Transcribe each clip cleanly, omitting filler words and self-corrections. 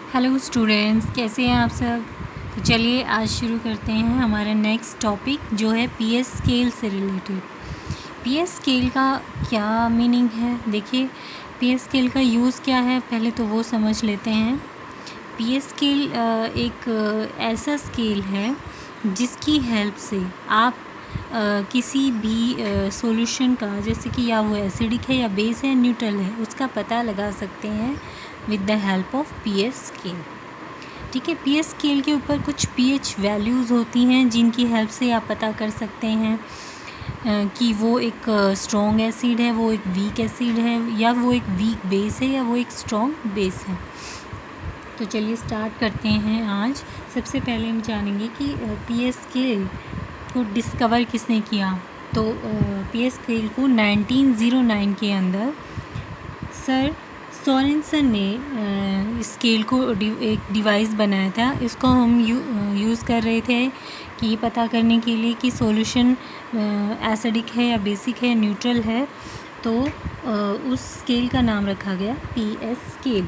Hello students, कैसे हैं आप सब। तो चलिए आज शुरू करते हैं हमारा नेक्स्ट टॉपिक जो है पीएस स्केल से रिलेटेड। पीएस स्केल का क्या मीनिंग है, देखिए पीएस स्केल का यूज़ क्या है पहले तो वो समझ लेते हैं। पीएस स्केल एक ऐसा स्केल है जिसकी हेल्प से आप किसी भी सॉल्यूशन का, जैसे कि या वो एसिडिक है या बेस है न्यूट्रल है, उसका पता लगा सकते हैं with the help of PS scale. ठीक है, पीएस स्केल के ऊपर कुछ पीएच वैल्यूज़ होती हैं जिनकी हेल्प से आप पता कर सकते हैं कि वो एक स्ट्रॉन्ग एसिड है, वो एक वीक एसिड है, या वो एक वीक बेस है, या वो एक स्ट्रॉन्ग बेस है। तो चलिए स्टार्ट करते हैं। आज सबसे पहले हम जानेंगे कि पीएस स्केल को डिस्कवर किसने किया। तो पीएस स्केल को 1909 के अंदर सर सोरेनसन ने स्केल को एक डिवाइस बनाया था। इसको हम यूज़ कर रहे थे कि पता करने के लिए कि सॉल्यूशन एसिडिक है या बेसिक है, न्यूट्रल है। तो उस स्केल का नाम रखा गया पीएस स्केल।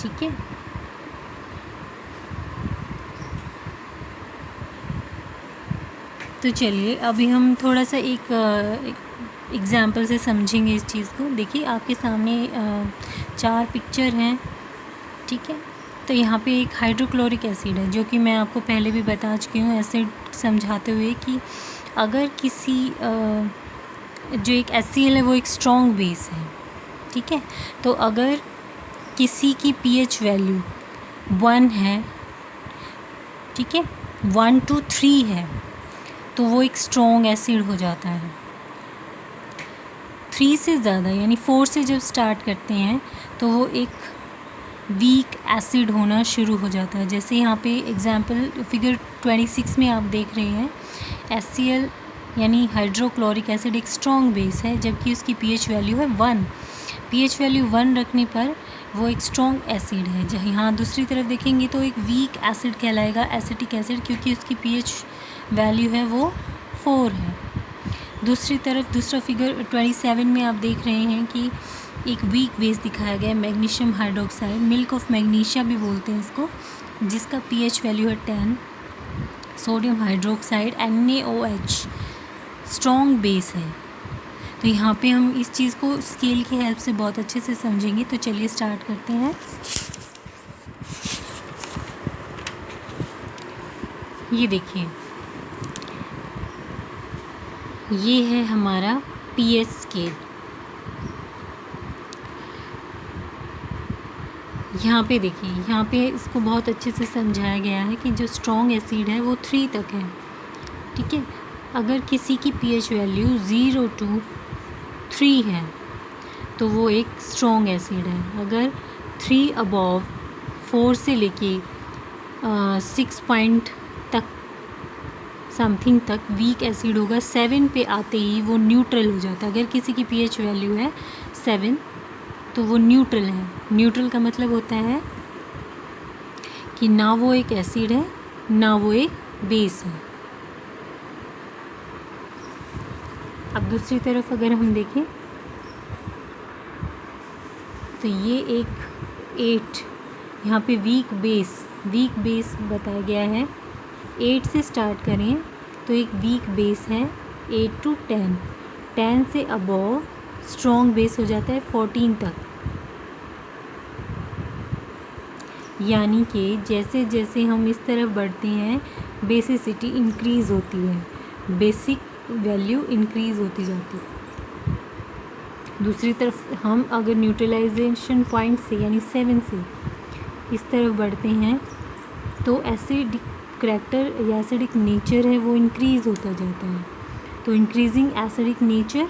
ठीक है, तो चलिए अभी हम थोड़ा सा एक एग्ज़ाम्पल से समझेंगे इस चीज़ को। देखिए आपके सामने 4 पिक्चर हैं। ठीक है, तो यहाँ पे एक हाइड्रोक्लोरिक एसिड है जो कि मैं आपको पहले भी बता चुकी हूँ एसिड समझाते हुए कि अगर किसी जो एक HCl है वो एक स्ट्रॉन्ग बेस है। ठीक है, तो अगर किसी की pH वैल्यू 1 है, ठीक है, 1 to 3 है, तो वो एक स्ट्रॉन्ग एसिड हो जाता है। 3 से ज़्यादा यानी 4 से जब स्टार्ट करते हैं तो वो एक वीक एसिड होना शुरू हो जाता है। जैसे यहाँ पे एग्जांपल फिगर 26 में आप देख रहे हैं, HCl यानी हाइड्रोक्लोरिक एसिड एक स्ट्रॉन्ग बेस है जबकि उसकी pH वैल्यू है 1। pH वैल्यू 1 रखने पर वो एक स्ट्रॉन्ग एसिड है। जहाँ यहाँ दूसरी तरफ देखेंगे तो एक वीक एसिड कहलाएगा, एसिटिक एसिड, क्योंकि उसकी pH वैल्यू है वो 4 है। दूसरी तरफ दूसरा फिगर 27 में आप देख रहे हैं कि एक वीक बेस दिखाया गया है, magnesium hydroxide, milk of magnesia भी बोलते हैं इसको, जिसका pH वैल्यू है 10। Sodium hydroxide NaOH strong base है। तो यहाँ पे हम इस चीज़ को स्केल की हेल्प से बहुत अच्छे से समझेंगे। तो चलिए स्टार्ट करते हैं। ये देखिए, ये है हमारा पीएस स्केल। यहाँ पे देखिए, यहाँ पे इसको बहुत अच्छे से समझाया गया है कि जो स्ट्रॉन्ग एसिड है वो 3 तक है। ठीक है, अगर किसी की pH वैल्यू 0 to 3 है तो वो एक स्ट्रॉन्ग एसिड है। अगर 3 अबव 4 से लेके 6 पॉइंट तक समथिंग तक वीक एसिड होगा। 7 पे आते ही वो न्यूट्रल हो जाता है। अगर किसी की pH वैल्यू है 7 तो वो न्यूट्रल है। न्यूट्रल का मतलब होता है कि ना वो एक एसिड है ना वो एक बेस है। अब दूसरी तरफ अगर हम देखें तो ये एक 8, यहाँ पे वीक बेस बताया गया है। 8 से स्टार्ट करें तो एक वीक बेस है 8 to 10। 10 से अबव स्ट्रॉन्ग बेस हो जाता है 14 तक। यानी कि जैसे जैसे हम इस तरफ बढ़ते हैं बेसिसिटी इंक्रीज़ होती है, बेसिक वैल्यू इंक्रीज़ होती जाती है। दूसरी तरफ हम अगर न्यूट्रलाइजेशन पॉइंट से यानी 7 से इस तरफ बढ़ते हैं तो एसिडिक करैक्टर या एसिडिक नेचर है वो इंक्रीज़ होता जाता है। तो इंक्रीजिंग एसिडिक नेचर,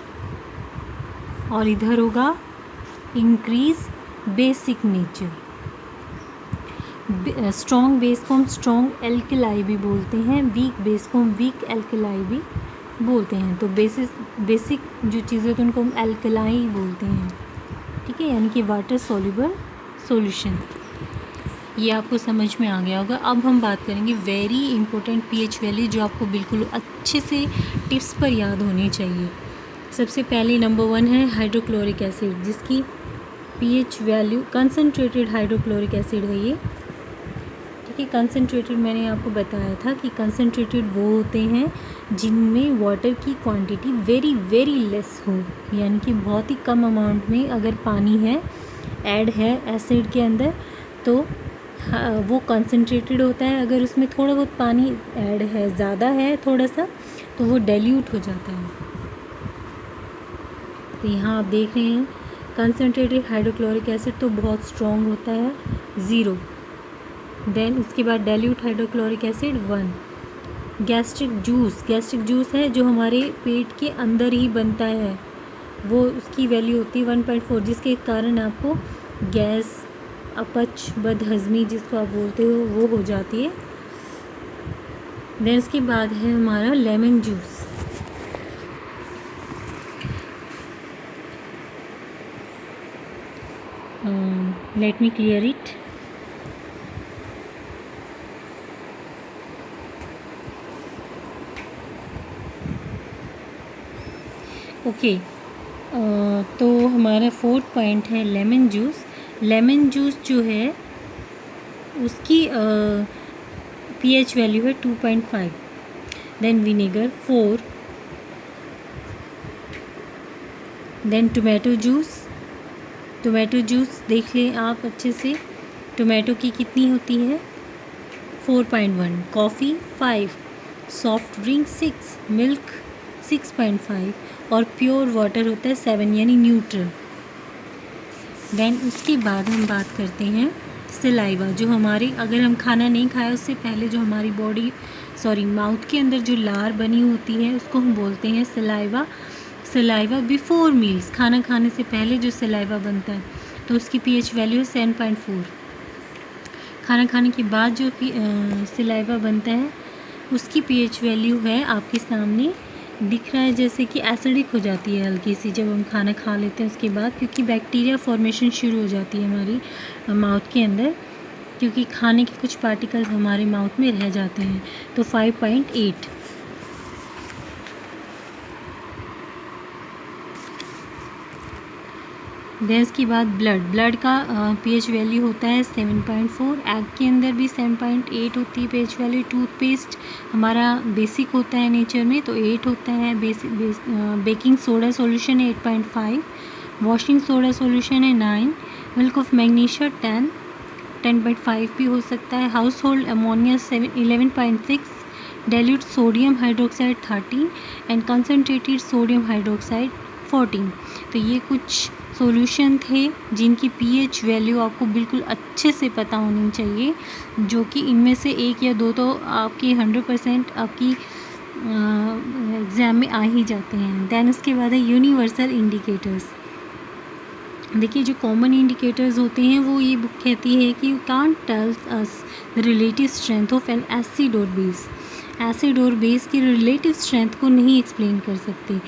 और इधर होगा increase basic nature. Strong base को हम स्ट्रॉन्ग एल्कलाई भी बोलते हैं, वीक बेस को हम वीक एल्कलाई भी बोलते हैं। तो बेसिक जो चीज़ें होती हैं उनको हम एल्कलाई बोलते हैं। ठीक है, यानी कि वाटर सॉल्युबल सॉल्यूशन। ये आपको समझ में आ गया होगा। अब हम बात करेंगे वेरी इंपॉर्टेंट pH वैल्यू जो आपको बिल्कुल अच्छे से टिप्स पर याद होनी चाहिए। सबसे पहले नंबर 1 है हाइड्रोक्लोरिक एसिड, जिसकी pH value, concentrated hydrochloric acid है ये, ठीक है। कंसनट्रेटेड मैंने आपको बताया था कि कंसनट्रेटेड वो होते हैं जिनमें वाटर की क्वांटिटी वेरी वेरी लेस हो, यानी कि बहुत ही कम अमाउंट में अगर पानी है ऐड है एसिड के अंदर तो वो कंसनट्रेटेड होता है। अगर उसमें थोड़ा बहुत पानी ऐड है, ज़्यादा है थोड़ा सा, तो वो डाइल्यूट हो जाता है। तो यहाँ आप देख रहे हैं कंसनट्रेटेड हाइड्रोक्लोरिक एसिड तो बहुत स्ट्रॉन्ग होता है 0। देन उसके बाद dilute hydrochloric acid 1। Gastric juice है जो हमारे पेट के अंदर ही बनता है, वो उसकी वैल्यू होती है 1.4, जिसके कारण आपको गैस, अपच, बदहज़मी जिसको आप बोलते हो वो हो जाती है। देन उसके बाद है हमारा lemon juice. Let me clear it. Okay, तो हमारा 4th पॉइंट है लेमन जूस। लेमन जूस जो है उसकी पीएच वैल्यू है 2.5। Then vinegar 4। Then tomato juice देख लें आप अच्छे से, टोमेटो की कितनी होती है 4.1। कॉफ़ी 5, सॉफ्ट ड्रिंक 6, मिल्क 6.5 और प्योर वाटर होता है 7, यानी न्यूट्रल। देन उसके बाद हम बात करते हैं सलाइवा, जो हमारे अगर हम खाना नहीं खाया उससे पहले जो हमारी माउथ के अंदर जो लार बनी होती है उसको हम बोलते हैं सलाइवा। सलाइवा बिफोर मील्स, खाना खाने से पहले जो सलाइवा बनता है तो उसकी पीएच वैल्यू है 7.4। खाना खाने के बाद जो सलाइवा बनता है उसकी पीएच वैल्यू है आपके सामने दिख रहा है, जैसे कि एसिडिक हो जाती है हल्की सी जब हम खाना खा लेते हैं उसके बाद, क्योंकि बैक्टीरिया फॉर्मेशन शुरू हो जाती है हमारी माउथ के अंदर, क्योंकि खाने के कुछ पार्टिकल्स हमारे माउथ में रह जाते हैं। तो 5.8। देन इसके बाद ब्लड का पीएच वैल्यू होता है 7.4। एग के अंदर भी 7.8 होती है पीएच वैल्यू। टूथपेस्ट हमारा बेसिक होता है नेचर में तो 8 होता है। बेकिंग सोडा सॉल्यूशन है 8.5। वॉशिंग सोडा सॉल्यूशन है 9। मिल्क ऑफ मैग्नीशिया 10.5 भी हो सकता है। House hold ammonia 11.6। Dilute sodium hydroxide 13 and concentrated sodium hydroxide 14। तो ये कुछ सॉल्यूशन थे जिनकी पीएच वैल्यू आपको बिल्कुल अच्छे से पता होनी चाहिए, जो कि इनमें से एक या दो तो आपकी 100% आपकी एग्ज़ाम में आ ही जाते हैं। दैन उसके बाद है यूनिवर्सल इंडिकेटर्स। देखिए जो कॉमन इंडिकेटर्स होते हैं वो ये बुक कहती है कि you can't tell us the relative strength of an acid और बेस। एसिड और बेस की रिलेटिव स्ट्रेंथ को नहीं एक्सप्लेन कर सकते,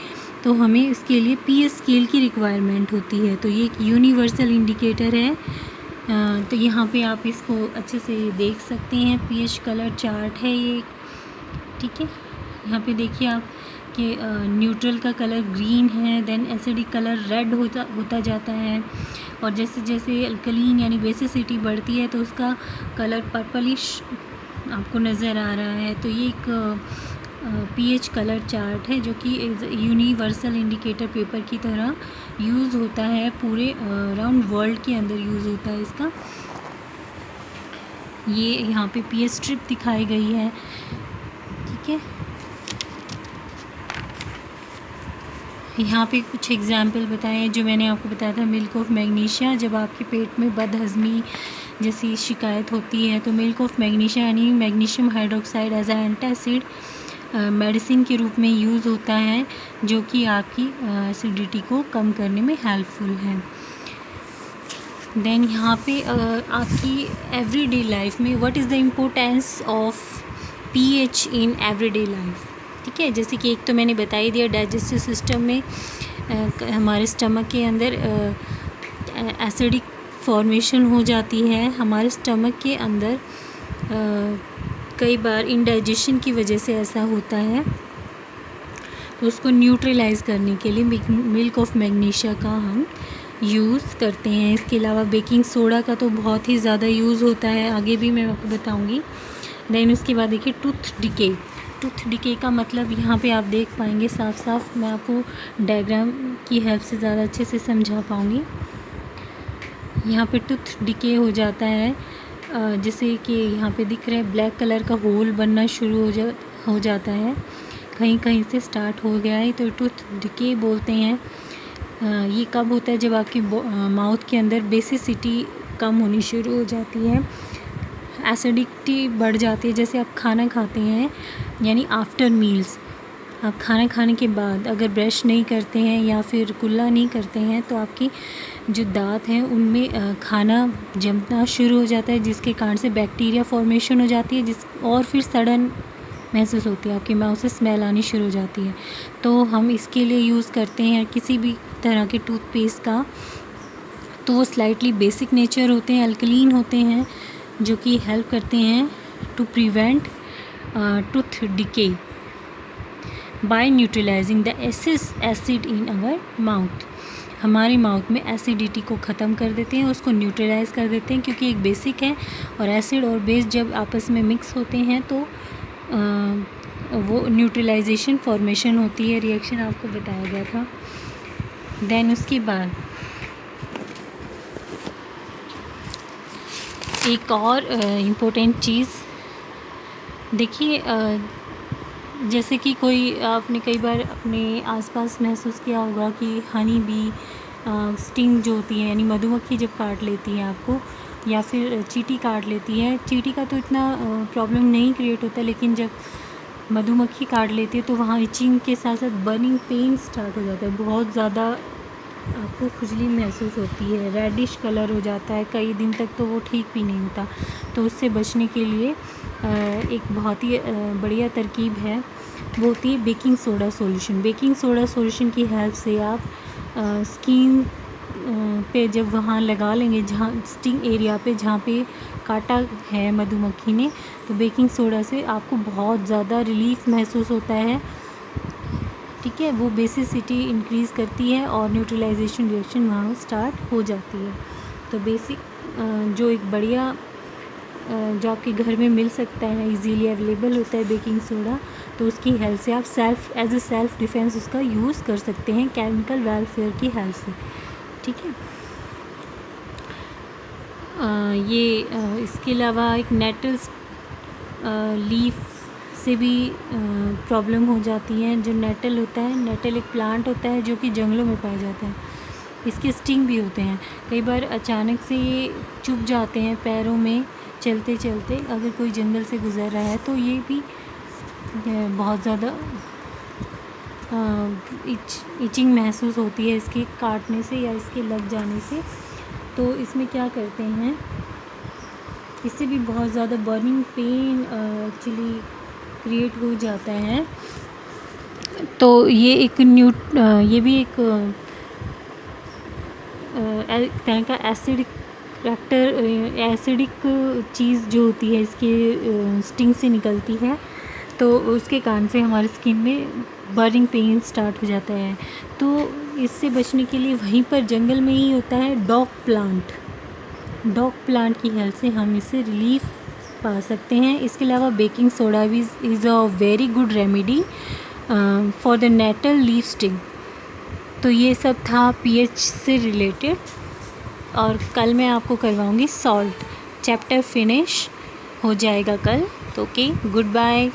तो हमें इसके लिए पीएच स्केल की रिक्वायरमेंट होती है। तो ये एक यूनिवर्सल इंडिकेटर है। तो यहाँ पे आप इसको अच्छे से देख सकते हैं, पीएच कलर चार्ट है ये, ठीक है। यहाँ पे देखिए आप कि न्यूट्रल का कलर ग्रीन है, देन एसिडिक कलर रेड होता जाता है, और जैसे जैसे अल्कलीन यानी बेसिसिटी बढ़ती है तो उसका कलर पर्पलिश आपको नज़र आ रहा है। तो ये एक पीएच कलर चार्ट है जो कि यूनिवर्सल इंडिकेटर पेपर की तरह यूज़ होता है, पूरे अराउंड वर्ल्ड के अंदर यूज़ होता है इसका। ये यहाँ पे पीएच स्ट्रिप दिखाई गई है, ठीक है। यहाँ पे कुछ एग्जाम्पल बताएं जो मैंने आपको बताया था। मिल्क ऑफ मैग्नीशिया, जब आपके पेट में बदहज़मी जैसी शिकायत होती है तो मिल्क ऑफ मैग्नीशिया यानी magnesium hydroxide as a antacid medicine के रूप में यूज़ होता है, जो कि आपकी एसिडिटी को कम करने में हेल्पफुल है। देन यहाँ पे आपकी एवरीडे लाइफ में what is the importance of pH in everyday life, ठीक है। जैसे कि एक तो मैंने बता ही दिया, डाइजेस्टिव सिस्टम में हमारे स्टमक के अंदर एसिडिक फॉर्मेशन हो जाती है। हमारे स्टमक के अंदर कई बार इंडाइजेशन की वजह से ऐसा होता है, तो उसको न्यूट्रलाइज़ करने के लिए मिल्क ऑफ मैग्नीशिया का हम यूज़ करते हैं। इसके अलावा बेकिंग सोडा का तो बहुत ही ज़्यादा यूज़ होता है, आगे भी मैं आपको बताऊँगी। देन उसके बाद देखिए टूथ डिके। टूथ डिके का मतलब यहाँ पे आप देख पाएंगे साफ साफ, मैं आपको डायग्राम की हेल्प से ज़्यादा अच्छे से समझा पाऊँगी। यहाँ पे टूथ डिके हो जाता है, जैसे कि यहाँ पे दिख रहा है ब्लैक कलर का होल बनना शुरू हो जाता है, कहीं कहीं से स्टार्ट हो गया है, तो टूथ डिके बोलते हैं। ये कब होता है? जब आपकी माउथ के अंदर बेसिसिटी कम होनी शुरू हो जाती है, एसिडिटी बढ़ जाती है। जैसे आप खाना खाते हैं, यानी आफ्टर मील्स, आप खाना खाने के बाद अगर ब्रश नहीं करते हैं या फिर कुल्ला नहीं करते हैं, तो आपकी जो दांत हैं उनमें खाना जमना शुरू हो जाता है, जिसके कारण से बैक्टीरिया फॉर्मेशन हो जाती है, और फिर सड़न महसूस होती है, आपकी माउथ से स्मेल आनी शुरू हो जाती है। तो हम इसके लिए यूज़ करते हैं किसी भी तरह के टूथपेस्ट का, तो वो स्लाइटली बेसिक नेचर होते हैं, अल्कलीन होते हैं, जो कि हेल्प करते हैं to prevent tooth decay by neutralising the acid in our mouth. हमारे माउथ में एसिडिटी को ख़त्म कर देते हैं, उसको न्यूट्रलाइज कर देते हैं, क्योंकि एक बेसिक है और एसिड और बेस जब आपस में मिक्स होते हैं तो वो न्यूट्रलाइजेशन फॉर्मेशन होती है, रिएक्शन आपको बताया गया था। देन उसके बाद एक और इम्पोर्टेंट चीज़ देखिए, जैसे कि कोई आपने कई बार अपने आसपास महसूस किया होगा कि हनी बी स्टिंग जो होती है, यानी मधुमक्खी जब काट लेती है आपको, या फिर चींटी काट लेती है। चींटी का तो इतना प्रॉब्लम नहीं क्रिएट होता, लेकिन जब मधुमक्खी काट लेती है तो वहाँ इचिंग के साथ साथ बर्निंग पेन स्टार्ट हो जाता है, बहुत ज़्यादा आपको खुजली महसूस होती है, रेडिश कलर हो जाता है, कई दिन तक तो वो ठीक भी नहीं होता। तो उससे बचने के लिए एक बहुत ही बढ़िया तरकीब है, वो होती है baking soda solution. Baking soda solution की हेल्प से आप स्किन पे जब वहाँ लगा लेंगे, जहाँ स्टिंग एरिया पे जहाँ पे काटा है मधुमक्खी ने, तो बेकिंग सोडा से आपको बहुत ज़्यादा रिलीफ महसूस होता है। ठीक है, वो बेसिसिटी इंक्रीज़ करती है और न्यूट्रलाइजेशन रिएक्शन वहाँ स्टार्ट हो जाती है। तो बेसिक जो एक बढ़िया जो आपके घर में मिल सकता है, इजीली अवेलेबल होता है बेकिंग सोडा, तो उसकी हेल्प से आप एज ए सेल्फ डिफेंस उसका यूज़ कर सकते हैं केमिकल वेलफेयर की हेल्प से। ठीक है, इसके अलावा एक नेटल लीफ से भी प्रॉब्लम हो जाती है। जो नेटल होता है, नेटल एक प्लांट होता है जो कि जंगलों में पाया जाता है, इसके स्टिंग भी होते हैं। कई बार अचानक से ये चुभ जाते हैं पैरों में चलते चलते, अगर कोई जंगल से गुज़र रहा है, तो ये भी बहुत ज़्यादा इचिंग महसूस होती है इसके काटने से या इसके लग जाने से। तो इसमें क्या करते हैं, इससे भी बहुत ज़्यादा बर्निंग पेन एक्चुअली क्रिएट हो जाता है। तो ये ये भी एक तरह का एसिडिक चीज़ जो होती है इसके स्टिंग से निकलती है, तो उसके कारण से हमारी स्किन में बर्निंग पेन स्टार्ट हो जाता है। तो इससे बचने के लिए वहीं पर जंगल में ही होता है डॉग प्लांट की हेल्प से हम इससे रिलीफ पा सकते हैं। इसके अलावा बेकिंग सोडा भी is a very good remedy for the nettle leaf sting. तो ये सब था पीएच से रिलेटेड, और कल मैं आपको करवाऊँगी सॉल्ट। चैप्टर फिनिश हो जाएगा कल। तो ओके, गुड बाय।